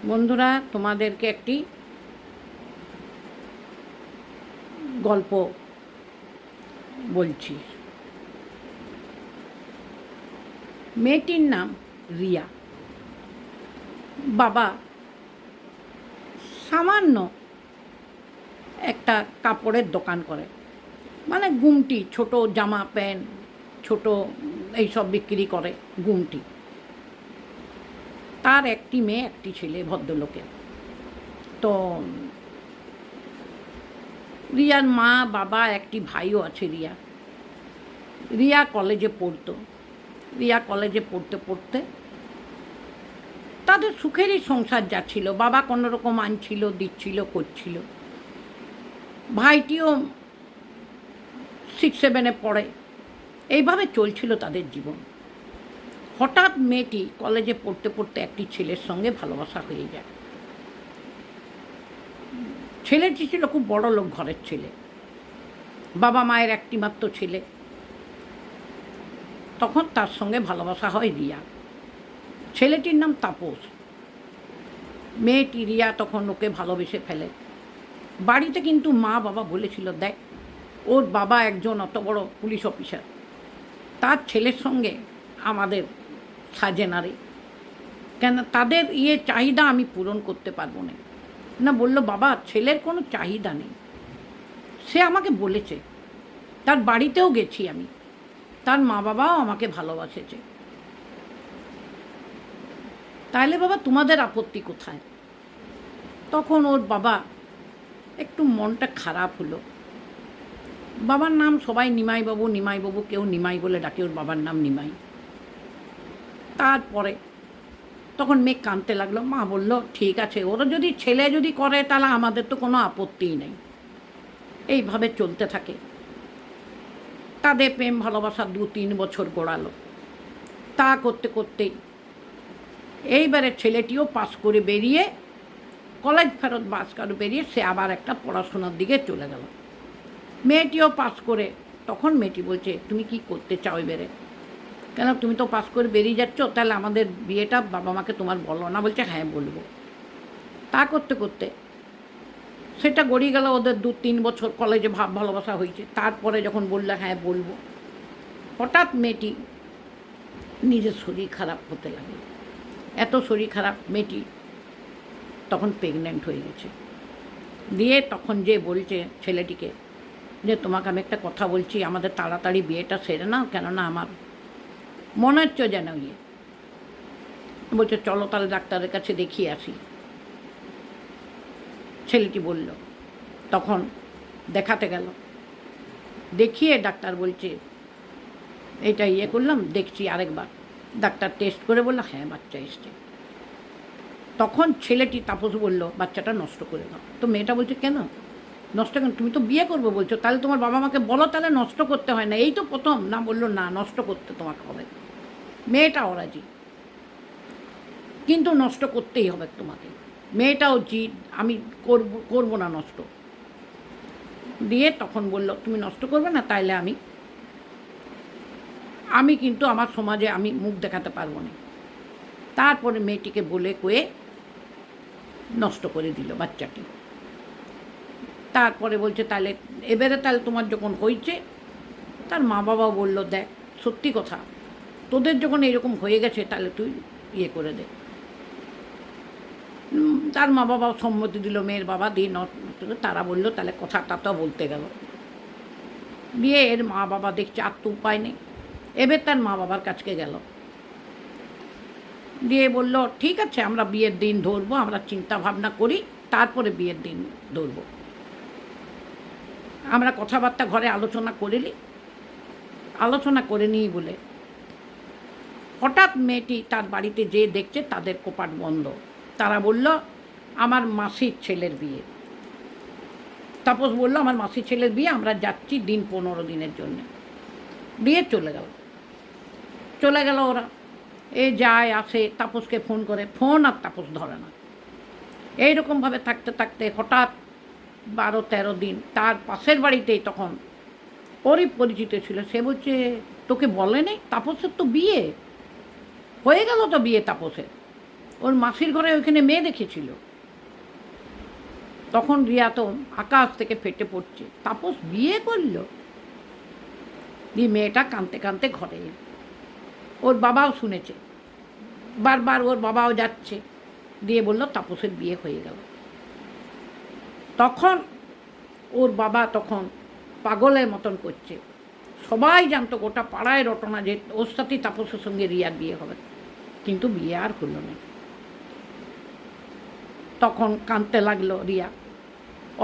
বন্ধুরা, তোমাদেরকে একটি গল্প বলছি। মেয়েটির নাম রিয়া। বাবা সামান্য একটা কাপড়ের দোকান করে, মানে গুমটি, ছোট জামা প্যান্ট, ছোট এইসব বিক্রি করে গুমটি। তার একটি মেয়ে, একটি ছেলে, ভদ্রলোকের। তো রিয়ার মা, বাবা, একটি ভাইও আছে। রিয়া কলেজে পড়তো। রিয়া কলেজে পড়তে পড়তে তাদের সুখেরই সংসার যাচ্ছিল। বাবা কোনো রকম আনছিল, দিচ্ছিল, করছিল। ভাইটিও 6-7-এ পড়ে। এইভাবে চলছিল তাদের জীবন। হঠাৎ মেয়েটি কলেজে পড়তে পড়তে একটি ছেলের সঙ্গে ভালোবাসা হয়ে যায়। ছেলেটি ছিল খুব বড় লোক ঘরের ছেলে, বাবা মায়ের একটি মাত্র ছেলে। তখন তার সঙ্গে ভালোবাসা হয় রিয়া। ছেলেটির নাম তাপস। মেয়েটি রিয়া তখন ওকে ভালোবেসে ফেলে। বাড়িতে কিন্তু মা বাবা বলেছিল, দেখ, ওর বাবা একজন অত বড় পুলিশ অফিসার, তার ছেলের সঙ্গে আমাদের সাজে না রে, কেন তাদের চাহিদা আমি পূরণ করতে পারবো না। না, বলল, বাবা, ছেলের কোনো চাহিদা নেই, সে আমাকে বলেছে, তার বাড়িতেও গেছি আমি, তার মা বাবাও আমাকে ভালোবাসেছে। তাইলে বাবা তোমাদের আপত্তি কোথায়? তখন ওর বাবা একটু মনটা খারাপ হলো। বাবার নাম সবাই নিমাইবাবু, নিমাইবাবু, কেউ নিমাই বলে ডাকে, ওর বাবার নাম নিমাই। তারপরে তখন মেয়ে কাঁদতে লাগলো। মা বলল, ঠিক আছে, ওরা যদি ছেলে যদি করে তাহলে আমাদের তো কোনো আপত্তিই নেই। এইভাবে চলতে থাকে। তাদের প্রেম ভালোবাসা 2-3 বছর গড়ালো। তা করতে করতেই এইবারে ছেলেটিও পাস করে বেরিয়ে, কলেজ ফেরত পাস করে বেরিয়ে সে আবার একটা পড়াশোনার দিকে চলে গেল। মেয়েটিও পাস করে, তখন মেয়েটি বলছে, তুমি কি করতে চাও এবারে? কেন, তুমি তো পাস করে বেরিয়ে যাচ্ছ, তাহলে আমাদের বিয়েটা বাবা মাকে তোমার বলো না? বলছে, হ্যাঁ বলবো। তা করতে করতে সেটা গড়িয়ে গেল। ওদের 2-3 বছর কলেজে ভালোবাসা হয়েছে। তারপরে যখন বললো হ্যাঁ বলবো, হঠাৎ মেয়েটি নিজের শরীর খারাপ হতে লাগলো। এত শরীর খারাপ, মেয়েটি তখন প্রেগনেন্ট হয়ে গেছে। দিয়ে তখন যে বলছে ছেলেটিকে যে, তোমাকে আমি একটা কথা বলছি, আমাদের তাড়াতাড়ি বিয়েটা সেরে নাও, কেননা আমার মনে হচ্ছে যেন বলছে, চলো তাহলে ডাক্তারের কাছে দেখিয়ে আসি। ছেলেটি বলল। তখন দেখাতে গেল। দেখিয়ে ডাক্তার বলছে, এটা করলাম, দেখছি আরেকবার। ডাক্তার টেস্ট করে বলল, হ্যাঁ বাচ্চা এসছে। তখন ছেলেটি তাপস বলল, বাচ্চাটা নষ্ট করে দাও। তো মেয়েটা বলছে, কেন নষ্ট? কেন, তুমি তো বিয়ে করবো বলছো, তাহলে তোমার বাবা মাকে বলো, তাহলে নষ্ট করতে হয় না, এই তো প্রথম। না, বললো না, নষ্ট করতে তোমাকে হবে। মেয়েটা অরাজি, কিন্তু নষ্ট করতেই হবে তোমাকে। মেয়েটাও জিদ, আমি করবো না নষ্ট। দিয়ে তখন বলল, তুমি নষ্ট করবে না, তাইলে আমি কিন্তু আমার সমাজে আমি মুখ দেখাতে পারবো না। তারপরে মেয়েটিকে বলে কয়ে নষ্ট করে দিল বাচ্চাটি। তারপরে বলছে, তাহলে এবারে তাহলে তোমার যখন হয়েছে, তার মা বাবাও বলল, দেখ, সত্যি কথা, তোদের যখন এরকম হয়ে গেছে, তাহলে তুই করে দে। তার মা বাবাও সম্মতি দিল, মেয়ের বাবা দিয়ে তারা বলল, তাহলে কথাটা তো বলতে গেল। দিয়ে এর মা বাবা দেখছে আর তো উপায় নেই, এবার তার মা বাবার কাছকে গেল। দিয়ে বলল, ঠিক আছে, আমরা বিয়ের দিন ধরবো, আমরা চিন্তা ভাবনা করি, তারপরে বিয়ের দিন ধরবো। আমরা কথাবার্তা ঘরে আলোচনা করে নিই। আলোচনা করে নিই বলে হঠাৎ মেয়েটি তার বাড়িতে যেয়ে দেখছে তাদের কপাট বন্ধ। তারা বলল, আমার মাসির ছেলের বিয়ে। তাপস বলল, আমার মাসির ছেলের বিয়ে, আমরা যাচ্ছি 15 দিনের জন্য। দিয়ে চলে গেল ওরা। যায় আসে, তাপসকে ফোন করে, ফোন আর তাপস ধরে না। এইরকমভাবে থাকতে থাকতে হঠাৎ 12-13 দিন তার পাশের বাড়িতেই, তখন ওরই পরিচিত ছিল, সে বলছে, তোকে বলে নেই তাপসের তো বিয়ে হয়ে গেল, তো বিয়ে তাপসের। ও ওর মাসির ঘরে ওইখানে মেয়ে দেখেছিল। তখন রিয়া তো আকাশ থেকে ফেটে পড়ছে, তাপস বিয়ে করলো। দিয়ে মেয়েটা কাঁদতে কাঁদতে ঘরে এলো। ওর বাবাও শুনেছে, বারবার ওর বাবাও যাচ্ছে, দিয়ে বলল তাপসের বিয়ে হয়ে গেল। তখন ওর বাবা তখন পাগলের মতন করছে। সবাই জানতো, গোটা পাড়ায় রটনা যে ওর সাথেই তাপসের সঙ্গে রিয়ার বিয়ে হবে, কিন্তু বিয়ে আর হলো না। তখন কাঁদতে লাগলো রিয়া,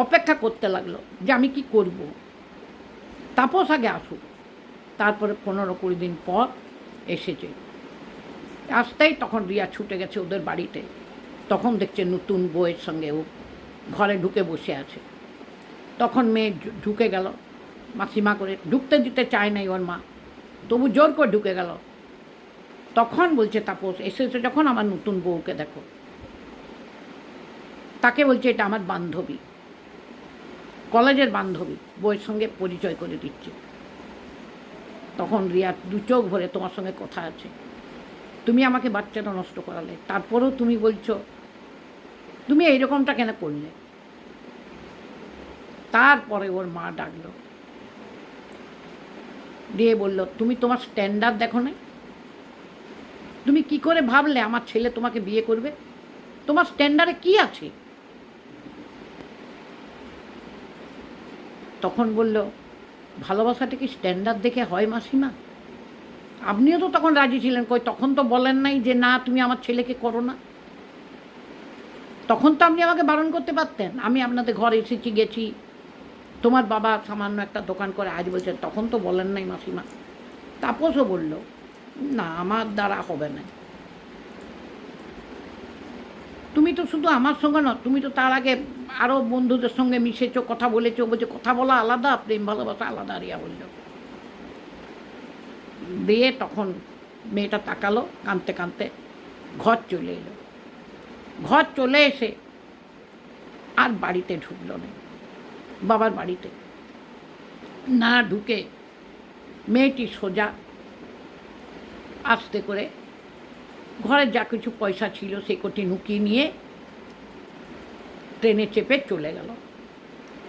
অপেক্ষা করতে লাগলো যে আমি কি করব, তাপস আগে আসুক। তারপরে 15-20 দিন পর এসেছে। আসতেই তখন রিয়া ছুটে গেছে ওদের বাড়িতে। তখন দেখছে নতুন বউয়ের সঙ্গে ও ঘরে ঢুকে বসে আছে। তখন মেয়ে ঢুকে গেল, মাসিমা করে ঢুকতে দিতে চায় নাই ওর মা, তবু জোর করে ঢুকে গেল। তখন বলছে তাপস, এসেছে যখন আমার নতুন বউকে দেখো। তাকে বলছে এটা আমার বান্ধবী, কলেজের বান্ধবী, বউয়ের সঙ্গে পরিচয় করে দিচ্ছে। তখন রিয়া দু চোখ ভরে, তোমার সঙ্গে কথা আছে, তুমি আমাকে বাচ্চাটা নষ্ট করালে, তারপরেও তুমি বলছো, তুমি এইরকমটা কেন করলে? তারপরে ওর মা ডাকলো, দিয়ে বলল, তুমি তোমার স্ট্যান্ডার্ড দেখো না? তুমি কি করে ভাবলে আমার ছেলে তোমাকে বিয়ে করবে? তোমার স্ট্যান্ডার্ডে কি আছে? তখন বলল, ভালোবাসাটা কি স্ট্যান্ডার্ড দেখে হয় মাসিমা? আপনিও তো তখন রাজি ছিলেন, কই তখন তো বলেন নাই যে না তুমি আমার ছেলেকে করো না। তখন তো আপনি আমাকে বারণ করতে পারতেন, আমি আপনাদের ঘরে এসেছি গেছি, তোমার বাবা সামান্য একটা দোকান করে, আজ বলছেন তখন তো বলেন নাই মাসিমা। তাপসও বলল, না আমার দ্বারা হবে না। তুমি তো শুধু আমার সঙ্গে না, তুমি তো তার আগে আরও বন্ধুদের সঙ্গে মিশেছো, কথা বলেছো। বলছে কথা বলা আলাদা, প্রেম ভালোবাসা আলাদা। রিয়া বলল। দিয়ে তখন মেয়েটা তাকালো, কাঁদতে কাঁদতে ঘর চলে এলো। ঘর চলে এসে আর বাড়িতে ঢুকলো না, বাবার বাড়িতে না ঢুকে মেয়েটি সোজা আস্তে করে ঘরে যা কিছু পয়সা ছিল সে কটি নুকিয়ে নিয়ে ট্রেনে চেপে চলে গেল।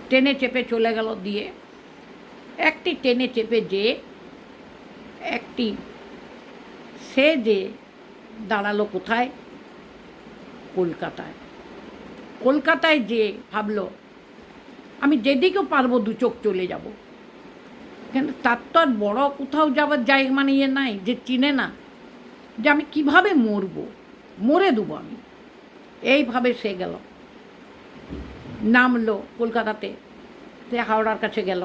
ট্রেনে চেপে চলে গেল, দিয়ে একটি ট্রেনে চেপে সে যে দাঁড়ালো কোথায়? কলকাতায়। কলকাতায় যে ভাবলো আমি যেদিকেও পারবো দু চোখ চলে যাব, কিন্তু তার তো আর বড় কোথাও যাওয়ার জায়গা মানে ইয়ে নাই, যে চিনে না যে আমি কিভাবে মরে দেবো আমি। এইভাবে সে গেল, নামলো কলকাতাতে, সে হাওড়ার কাছে গেল,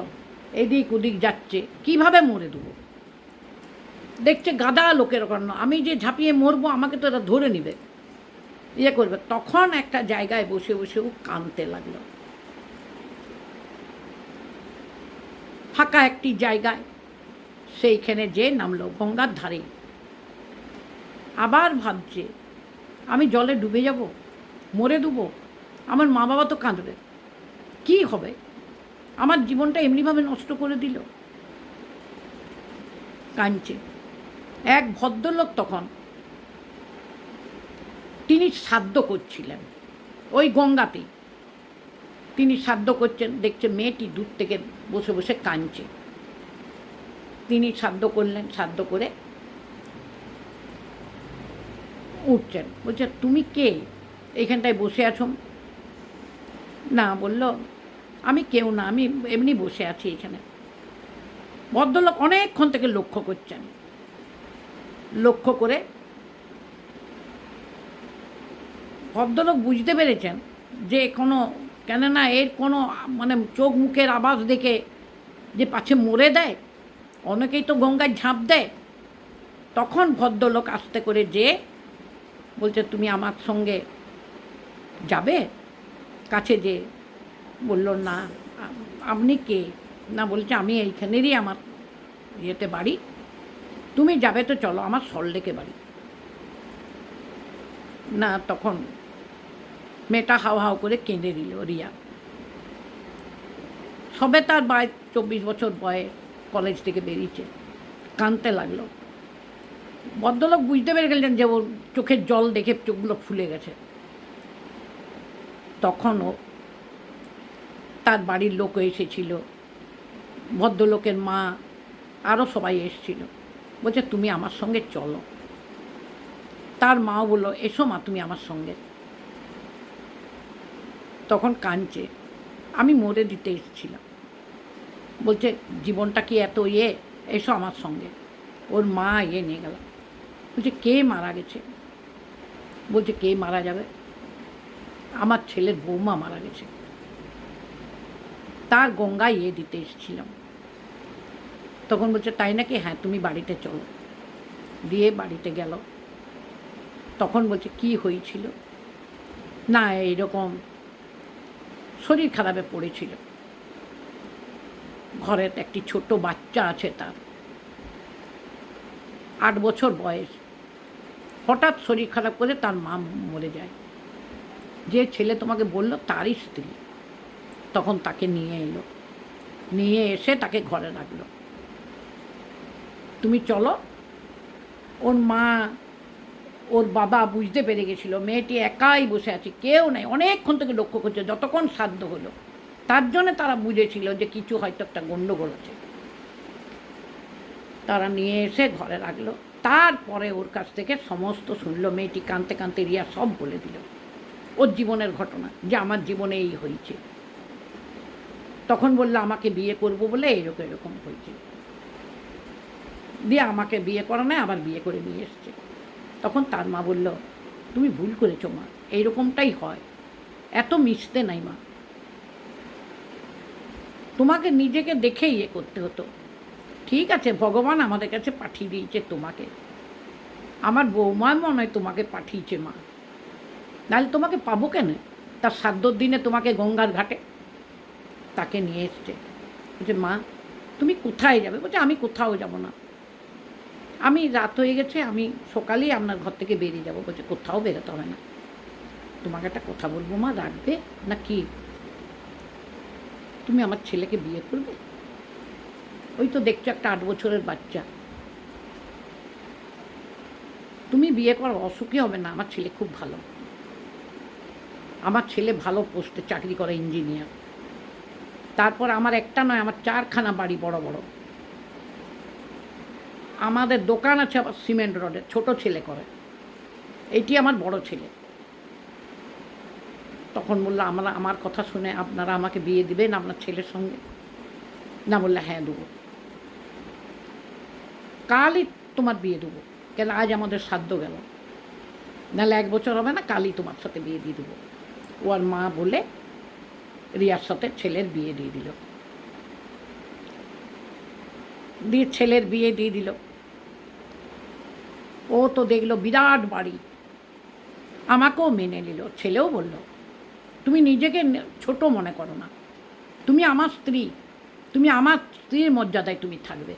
এদিক ওদিক যাচ্ছে, কিভাবে মরে দেবো। দেখছে গাদা লোকের ওখানে, আমি যে ঝাঁপিয়ে মরবো আমাকে তো এরা ধরে নিবে, ইয়ে করবে। তখন একটা জায়গায় বসে বসে ও কাঁদতে লাগলো, ফাঁকা একটি জায়গায় সেইখানে যে নামলো, গঙ্গার ধারে। আবার ভাবছে আমি জলে ডুবে যাব, মরে দেবো, আমার মা বাবা তো কাঁদবে, কী হবে, আমার জীবনটা এমনিভাবে নষ্ট করে দিল। কাঁদছে। এক ভদ্রলোক তখন, তিনি শ্রাদ্ধ করছিলেন ওই গঙ্গাতেই, তিনি শ্রাদ্ধ করছেন, দেখছে মেয়েটি দূর থেকে বসে বসে কাঁদছে। তিনি শ্রাদ্ধ করলেন, শ্রাদ্ধ করে উঠছেন, বলছে তুমি কে, এইখানটায় বসে আছো? না, বলল আমি কেউ না, আমি এমনি বসে আছি এখানে। ভদ্রলোক অনেকক্ষণ থেকে লক্ষ্য করছেন, লক্ষ্য করে ভদ্রলোক বুঝতে পেরেছেন যে কেননা এর কোনো মানে চোখ মুখের আওয়াজ দেখে যে পাছে মরে দেয়, অনেকেই তো গঙ্গায় ঝাঁপ দেয়। তখন ভদ্রলোক আস্তে করে বলছে তুমি আমার সঙ্গে যাবে? কাছে বলল না, আপনি কে? না, বলছে আমি এইখানেরই, আমার ইয়েতে বাড়ি, তুমি যাবে তো চলো, আমার সল্টলেকে বাড়ি। না, তখন মেয়েটা হাও হাও করে কেঁদে দিল। রিয়া সবে তার 22-24 বছর বয়স, কলেজ থেকে বেরিয়েছে, কাঁদতে লাগলো। ভদ্রলোক বুঝতে পেরে গেলেন যে ওর চোখের জল দেখে চোখগুলো ফুলে গেছে। তখনও তার বাড়ির লোক এসেছিল, ভদ্রলোকের মা, আরও সবাই এসেছিল। বলছে তুমি আমার সঙ্গে চলো। তার মাও বললো এসো মা তুমি আমার সঙ্গে। তখন কাঁদছে, আমি মরে দিতে এসেছিলাম। বলছে জীবনটা কি এত এসো আমার সঙ্গে। ওর মা নিয়ে গেল। বলছে কে মারা গেছে? বলছে কে মারা যাবে, আমার ছেলের বৌমা মারা গেছে, তার গঙ্গায় দিতে এসেছিলাম। তখন বলছে তাই নাকি, হ্যাঁ তুমি বাড়িতে চলো। দিয়ে বাড়িতে গেল। তখন বলছে কি হয়েছিল? না এইরকম শরীর খারাপে পড়েছিল, ঘরের একটি ছোট বাচ্চা আছে, তার 8 বছর বয়স, হঠাৎ শরীর খারাপ করে তার মা মরে যায়। যে ছেলে তোমাকে বলল তারই স্ত্রী। তখন তাকে নিয়ে এলো, নিয়ে এসে তাকে ঘরে রাখলো। তুমি চলো। ওর মা ওর বাবা বুঝতে পেরে গেছিল মেয়েটি একাই বসে আছে, কেউ নেই। অনেকক্ষণ থেকে লক্ষ্য করছে, যতক্ষণ সাধ্য হলো। তার জন্যে তারা বুঝেছিল যে কিছু হয়তো একটা গণ্ডগোল আছে। তারা নিয়ে এসে ঘরে রাখলো। তারপরে ওর কাছ থেকে সমস্ত শুনলো। মেয়েটি কাঁদতে কাঁদতে রিয়া সব বলে দিল, ওর জীবনের ঘটনা, যে আমার জীবনে এই হয়েছে। তখন বললো আমাকে বিয়ে করবো বলে এরকম এরকম হয়েছে। দিয়ে আমাকে বিয়ে করা নেয়, আবার বিয়ে করে নিয়ে এসছে। তখন তার মা বলল তুমি ভুল করেছো মা, এইরকমটাই হয়, এত মিশতে নাই মা, তোমাকে নিজেকে দেখে করতে হতো। ঠিক আছে, ভগবান আমাদের কাছে পাঠিয়ে দিয়েছে তোমাকে, আমার বৌমা মনে হয় তোমাকে পাঠিয়েছে মা, নাহলে তোমাকে পাবো কেন? তার শ্রাদ্ধর দিনে তোমাকে গঙ্গার ঘাটে তাকে নিয়ে এসছে। বলছে মা তুমি কোথায় যাবে? বলছে আমি কোথাও যাব না, আমি রাত হয়ে গেছে, আমি সকালেই আপনার ঘর থেকে বেরিয়ে যাব। বলছে কোথাও বেরোতে হবে না, তোমাকে একটা কথা বলবো মা, রাখবে না কি? তুমি আমার ছেলেকে বিয়ে করবে? ওই তো দেখছো একটা 8 বছরের বাচ্চা, তুমি বিয়ে করো, অসুখী হবে না। আমার ছেলে খুব ভালো, আমার ছেলে ভালো পোস্টে চাকরি করে, ইঞ্জিনিয়ার। তারপর আমার একটা নয়, আমার 4খানা বাড়ি, বড় বড়। আমাদের দোকান আছে আবার সিমেন্ট রোডে, ছোট ছেলে করে, এইটি আমার বড় ছেলে। তখন বললো আমার কথা শুনে আপনারা আমাকে বিয়ে দিবেন আপনার ছেলের সঙ্গে? না, বললে হ্যাঁ দেবো, কালই তোমার বিয়ে দেবো। কেন আজ আমাদের সাধ্য গেল, নাহলে 1 বছর হবে না, কালই তোমার সাথে বিয়ে দিয়ে দেবো। ও আর মা বলে রিয়ার সাথে ছেলের বিয়ে দিয়ে দিল। দিয়ে ছেলের বিয়ে দিয়ে দিল। ও তো দেখলো বিরাট বাড়ি, আমাকেও মেনে নিল। ছেলেও বলল তুমি নিজেকে ছোট মনে করো না, তুমি আমার স্ত্রী, তুমি আমার স্ত্রীর মর্যাদায় তুমি থাকবে,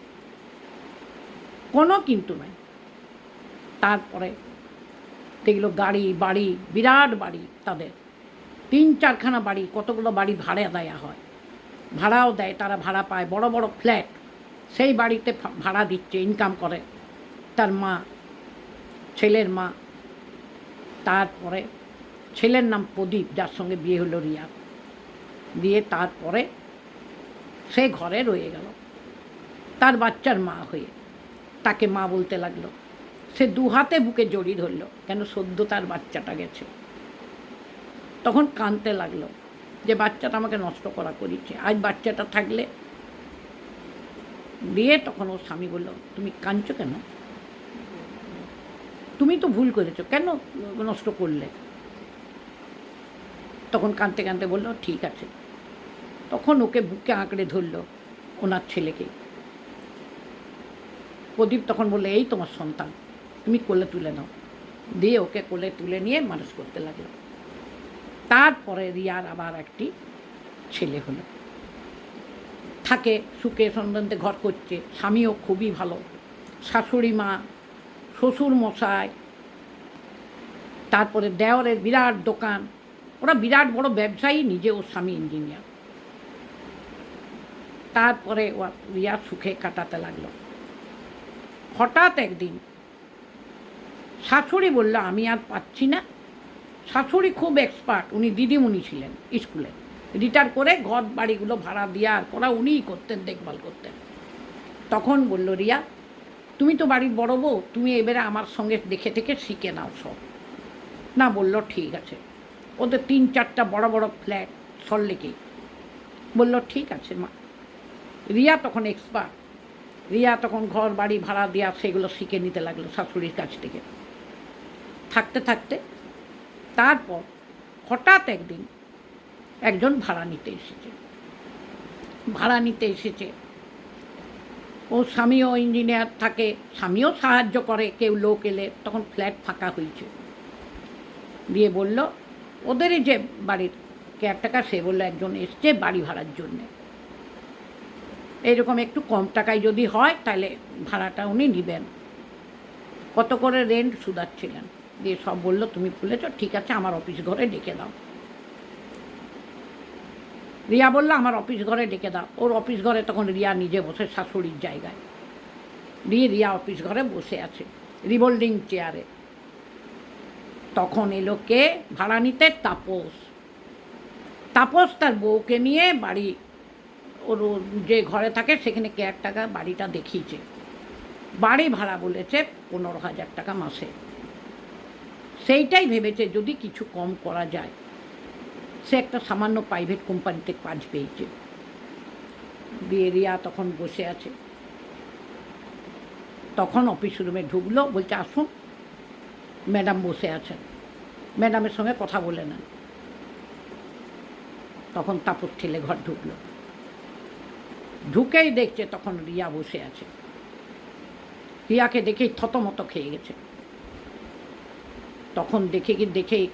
কোনো কিন্তু নয়। তারপরে দেখলো গাড়ি বাড়ি, বিরাট বাড়ি তাদের, 3-4খানা বাড়ি, কতগুলো বাড়ি ভাড়া দেয়া হয়, ভাড়াও দেয়, তারা ভাড়া পায়, বড় বড় ফ্ল্যাট, সেই বাড়িতে ভাড়া দিচ্ছে, ইনকাম করে তার মা, ছেলের মা। তারপরে ছেলের নাম প্রদীপ, যার সঙ্গে বিয়ে হলো রিয়া। দিয়ে তারপরে সে ঘরে রয়ে গেল তার বাচ্চার মা হয়ে, তাকে মা বলতে লাগলো। সে 2 হাতে বুকে জড়িয়ে ধরল, কেন সদ্য তার বাচ্চাটা গেছে। তখন কাঁদতে লাগলো যে বাচ্চাটা আমাকে নষ্ট করেছে, আজ বাচ্চাটা থাকলে। দিয়ে তখন ওর স্বামী বলল তুমি কাঁদছো কেন? তুমি তো ভুল করেছো, কেন নষ্ট করলে? তখন কাঁদতে কাঁদতে বললো ঠিক আছে। তখন ওকে বুকে আঁকড়ে ধরল ওনার ছেলেকে। প্রদীপ তখন বললো এই তোমার সন্তান, তুমি কোলে তুলে নাও। দিয়ে ওকে কোলে তুলে নিয়ে মানুষ করতে লাগলো। তারপরে রিয়ার আবার একটি ছেলে হলো, থাকে সুখে সন্তানতে ঘর করছে, স্বামীও খুবই ভালো, শাশুড়ি মা, শ্বশুর মশাই, তারপরে দেওরের বিরাট দোকান, ওরা বিরাট বড় ব্যবসায়ী, নিজে ওর স্বামী ইঞ্জিনিয়ার। তারপরে রিয়া সুখে কাটাতে লাগলো। হঠাৎ একদিন শাশুড়ি বলল আমি আর পাচ্ছি না। শাশুড়ি খুব এক্সপার্ট, উনি দিদিমণি ছিলেন স্কুলে, রিটায়ার করে ঘর বাড়িগুলো ভাড়া দেওয়ার করা উনিই করতেন, দেখভাল করতেন। তখন বলল রিয়া তুমি তো বাড়ির বড় বউ, তুমি এবারে আমার সঙ্গে দেখে থেকে শিখে নাও সব। না, বলল ঠিক আছে। ওদের 3-4টা বড় বড় ফ্ল্যাট সল্টলেকেই। বলল ঠিক আছে মা। রিয়া তখন এক্সপার্ট, রিয়া তখন ঘর বাড়ি ভাড়া দেওয়া সেগুলো শিখে নিতে লাগলো শাশুড়ির কাছ থেকে। থাকতে থাকতে তারপর হঠাৎ একদিন একজন ভাড়া নিতে এসেছে। ও স্বামীও ইঞ্জিনিয়ার থাকে, স্বামীও সাহায্য করে, কেউ লোক এলে তখন ফ্ল্যাট ফাঁকা হয়েছে। দিয়ে বলল ওদেরই যে বাড়ির কেয়ারটেকার, সে বললো একজন এসছে বাড়ি ভাড়ার জন্যে, এইরকম একটু কম টাকায় যদি হয় তাহলে ভাড়াটা উনি নেবেন। কত করে রেন্ট শুধাচ্ছিলেন। দিয়ে সব বললো তুমি বলেছ ঠিক আছে, আমার অফিস ঘরে ডেকে দাও। রিয়া বললো আমার অফিস ঘরে ডেকে দাও। ওর অফিস ঘরে তখন রিয়া নিজে বসে শাশুড়ির জায়গায়। দিয়ে রিয়া অফিস ঘরে বসে আছে রিভোল্ডিং চেয়ারে। তখন এলো কে ভাড়া নিতে? তাপস। তাপস তার বউকে নিয়ে বাড়ি, ওর যে ঘরে থাকে সেখানে কেয়ারটেকার বাড়িটা দেখিয়েছে। বাড়ি ভাড়া বলেছে 15,000 টাকা মাসে। সেইটাই ভেবেছে যদি কিছু কম করা যায়। সে একটা সামান্য প্রাইভেট কোম্পানিতে কাজ পেয়েছে। দিয়ে রিয়া তখন বসে আছে। তখন অফিস রুমে ঢুকলো, বলছে আসুন, ম্যাডাম বসে আছেন, ম্যাডামের সঙ্গে কথা বলে নেন। তখন তাপস ঠেলে ঘর ঢুকলো। ঢুকেই দেখছে তখন রিয়া বসে আছে। রিয়াকে দেখেই থতমত খেয়ে গেছে। তখন দেখেই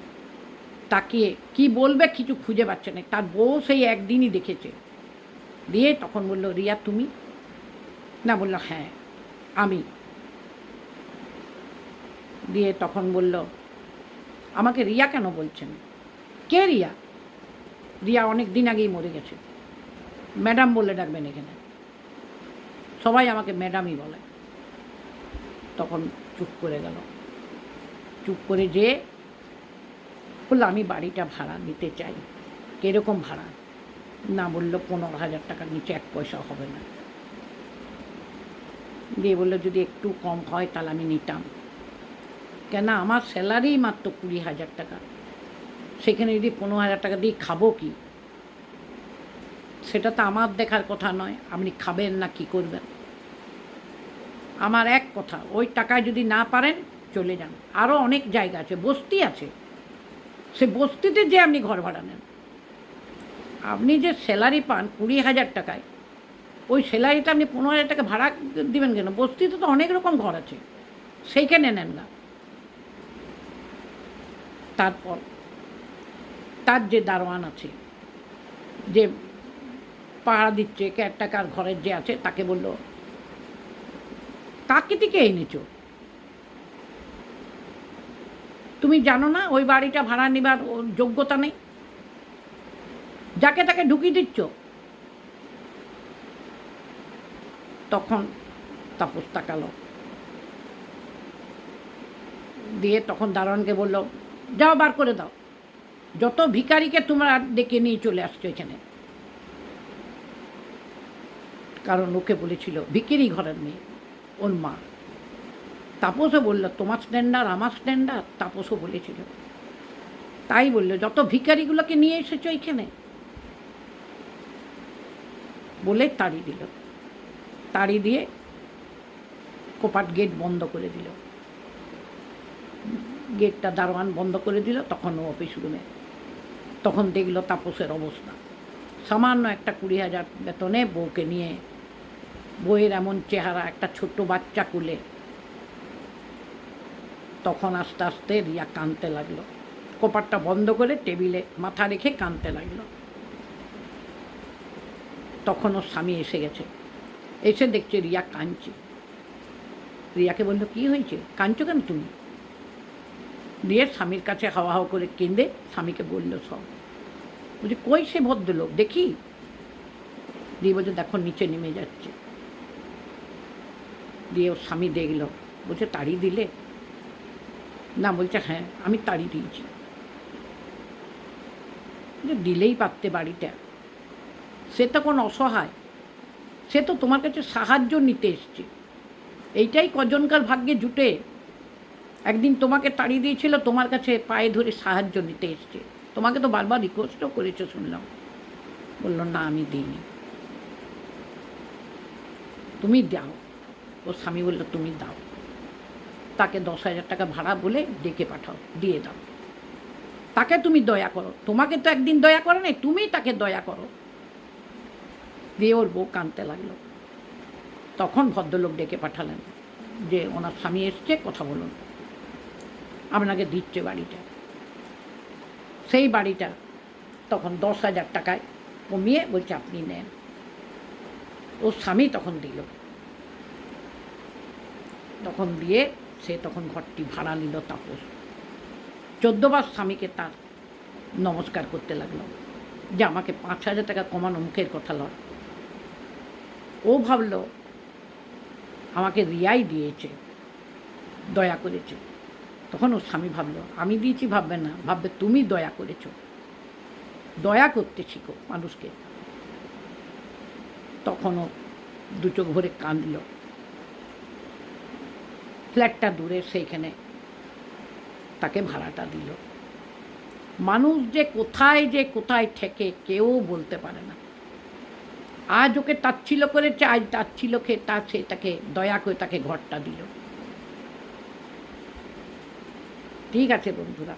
তাকিয়ে কি বলবে কিছু খুঁজে পাচ্ছে না। তার বউ সেই একদিনই দেখেছে। দিয়ে তখন বলল রিয়া তুমি? না, বলল হ্যাঁ আমি। দিয়ে তখন বলল আমাকে রিয়া কেন বলছেন? কে রিয়া? রিয়া অনেক দিন আগেই মরে গেছে। ম্যাডাম বলে ডাকবেন এখানে, সবাই আমাকে ম্যাডামই বলে। তখন চুপ করে গেল। চুপ করে যেয়ে বললো আমি বাড়িটা ভাড়া নিতে চাই। কীরকম ভাড়া? না, বললো 15,000 টাকার নিচে 1 পয়সা হবে না। দিয়ে বললো যদি একটু কম হয় তাহলে আমি নিতাম। কেন, আমার স্যালারি মাত্র 20,000 টাকা, সেখানে যদি 15,000 টাকা দিয়ে খাবো কি? সেটা তো আমার দেখার কথা নয়, আপনি খাবেন না কি করবেন। আমার এক কথা, ওই টাকায় যদি না পারেন চলে যান। আরও অনেক জায়গা আছে, বস্তি আছে, সে বস্তিতে যে আপনি ঘর ভাড়া নেন। আপনি যে স্যালারি পান 20,000 টাকায়, ওই স্যালারিটা আপনি 15,000 টাকা ভাড়া দিবেন কেন? বস্তিতে তো অনেক রকম ঘর আছে, সেইখানে নেন না। তারপর তার যে দারোয়ান আছে, যে পাহারা দিচ্ছে কেয়ারটেকার ঘরের যে আছে, তাকে বলল কাকে থেকে এনেছো? তুমি জানো না ওই বাড়িটা ভাড়া নেবার যোগ্যতা নেই? যাকে তাকে ঢুকিয়ে দিচ্ছ। তখন তাপস তাকালো। দিয়ে তখন দারোয়ানকে বলল যাও বার করে দাও, যত ভিখারিকে তোমরা ডেকে নিয়ে চলে আসছো এখানে। কারণ ওকে বলেছিল ভিখারি ঘরের মেয়ে, ওর মা। তাপসও বলল তোমার স্ট্যান্ডার্ড আমার স্ট্যান্ডার্ড, তাপসও বলেছিল। তাই বলল যত ভিখারিগুলোকে নিয়ে এসেছো এখানে, বলে তাড়ি দিল। তাড়ি দিয়ে কোপাট গেট বন্ধ করে দিল। গেটটা দারোয়ান বন্ধ করে দিল। তখন ও অফিস রুমে। তখন দেখল তাপসের অবস্থা। সামান্য একটা 20,000 বেতনে বউকে নিয়ে, বউয়ের এমন চেহারা, একটা ছোট্ট বাচ্চা কুলে। তখন আস্তে আস্তে রিয়া কাঁদতে লাগলো। কোপারটা বন্ধ করে টেবিলে মাথা রেখে কাঁদতে লাগলো। তখন ওর স্বামী এসে গেছে। এসে দেখছে রিয়া কাঁদছে। রিয়াকে বলল কী হয়েছে, কাঁদছো কেন তুমি? দিয়ে স্বামীর কাছে হাওয়া হাওয়া করে কেঁদে স্বামীকে বলল সব। বলছে কই সে ভদ্রলোক দেখি? দিয়ে বলছে দেখো নিচে নেমে যাচ্ছে। দিয়ে ওর স্বামী দেখল, বলছে তাড়ি দিলে? না, বলছে হ্যাঁ আমি তাড়িয়ে দিয়েছি। যে দিলেই পারতে বাড়িটা, সে তখন অসহায়, সে তো তোমার কাছে সাহায্য নিতে এসছে। এইটাই কজনকার ভাগ্যে জুটে একদিন তোমাকে তাড়িয়ে দিয়েছিল, তোমার কাছে পায়ে ধরে সাহায্য নিতে এসছে। তোমাকে তো বারবার রিকোয়েস্টও করেছো শুনলাম। বলল না আমি দিইনি, তুমি দাও। ওর স্বামী বলল তুমি দাও, তাকে 10,000 টাকা ভাড়া বলে ডেকে পাঠাও, দিয়ে দাও। তাকে তুমি দয়া করো, তোমাকে তো একদিন দয়া করো না, তুমি তাকে দয়া করো। দিয়ে ওর বউ কাঁদতে লাগলো। তখন ভদ্রলোক ডেকে পাঠালেন যে ওনার স্বামী এসছে, কথা বলুন, আপনাকে দিচ্ছে বাড়িটা। সেই বাড়িটা তখন 10,000 টাকায় কমিয়ে বলছে আপনি নেন। ওর স্বামী তখন দিল, তখন দিয়ে সে তখন ঘরটি ভাড়া নিল তাপস। 14 বার স্বামীকে তার নমস্কার করতে লাগলো যে আমাকে 5,000 টাকা কমানো মুখের কথা লয়। ও ভাবল আমাকে রিয়াই দিয়েছে, দয়া করেছে। তখন ওর স্বামী ভাবলো আমি দিয়েছি, ভাববে না, ভাববে তুমি দয়া করেছো। দয়া করতে শিখো মানুষকে। তখনও দু চোখ ভরে কাঁদল। ফ্ল্যাটটা দূরে, সেইখানে তাকে ভাড়াটা দিল। মানুষ যে কোথায় ঠেকে কেউ বলতে পারে না। আজ ওকে তাচ্ছিল্য করেছে, আজ তাচ্ছিল্য খেয়ে সে তাকে দয়া করে তাকে ঘরটা দিল। ঠিক আছে বন্ধুরা।